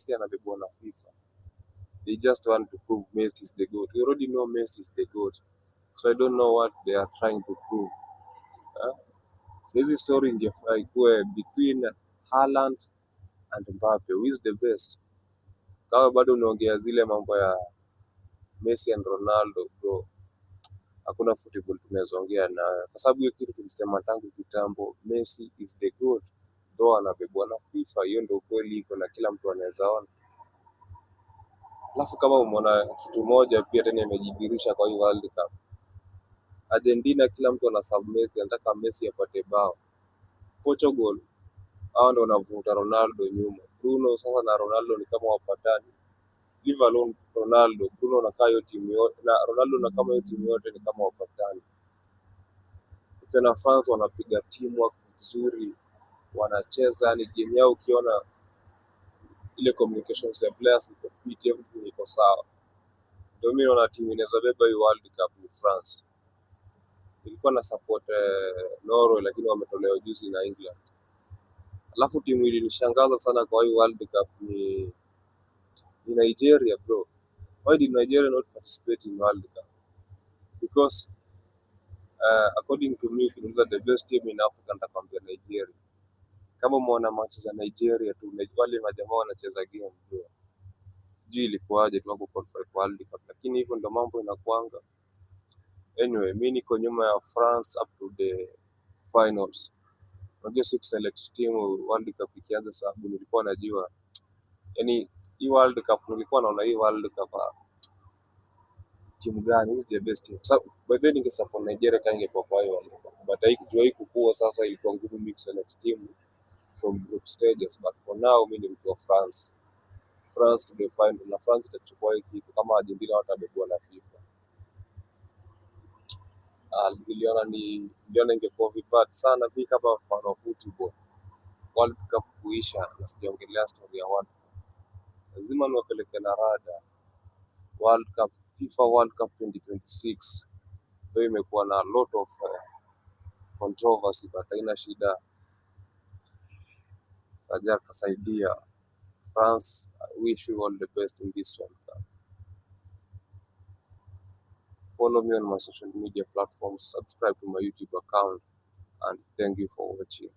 Messi anabebwa na FIFA. They just want to prove Messi is the GOAT. We already know Messi is the GOAT. So I don't know what they are trying to prove. So hizi story ingefaa ikuwe between Haaland and Mbappe. Who is the best? Kama bado unaongea zile mambo ya Messi and Ronaldo bro, hakuna football tunaweza ongea nayo, kwa sababu hiyo kitu tulisema tangu kitambo. Messi is the GOAT, ndo anabebwa na FIFA. Hiyo ndio kweli iko na kila mtu anaweza ona. Alafu kama umeona kitu moja pia tena imejidhihirisha kwa hii World Cup, Argentina kila mtu anasub Messi, anataka Messi apate bao. Portugal hao ndio wanavuta Ronaldo nyuma. Bruno sasa na Ronaldo ni kama wapatani. Leave alone Ronaldo, Bruno na kayo timu yote na Ronaldo na kama hiyo timu yote ni kama wapatani. Ukiona France wanapiga teamwork vizuri, wanacheza yani game yao, ukiona ile communications ya players iko fit, everything iko sawa. Ndio mimi naona timu inaweza beba hii World Cup ni France. Ilikuwa na support Norway lakini wametolewa juzi na England. Alafu timu ilinishangaza sana kwa hii World Cup ni Nigeria bro. Why did Nigeria not participate in World Cup? Because according to me, ukiniuliza the best team in Africa nitakwambia Nigeria. Kama umeona match za Nigeria tu, wale majamaa wanacheza game bro. Sijui ilikuwaje tu qualify kwa World Cup, lakini hivyo ndio mambo inakuanga. Anyway, mimi niko nyuma ya France up to the finals. Unajua si select team World Cup ikianza, sababu nilikuwa najua yani hii World Cup, nilikuwa naona hii World Cup timu gani is the best team. So by then ningesupport Nigeria kama ingekuwa kwa hiyo World Cup, but haikukua. Sasa ilikuwa ngumu mix select team from group stages, but for now mimi ni mtu wa France. France to the final, na France itachukua hii kitu kama Argentina watabebwa na FIFA. Niliona ingekuwa vibaya sana mimi kama fan of football. World Cup kuisha na sijaongelea story ya World Cup. Lazima niwapeleke na rada. World Cup, FIFA World Cup 2026 ndio imekuwa na a lot of controversy, but haina shida. Saja kasaidia France. I wish you all the best in this World Cup. Follow me on my social media platforms, subscribe to my YouTube account, and thank you for watching.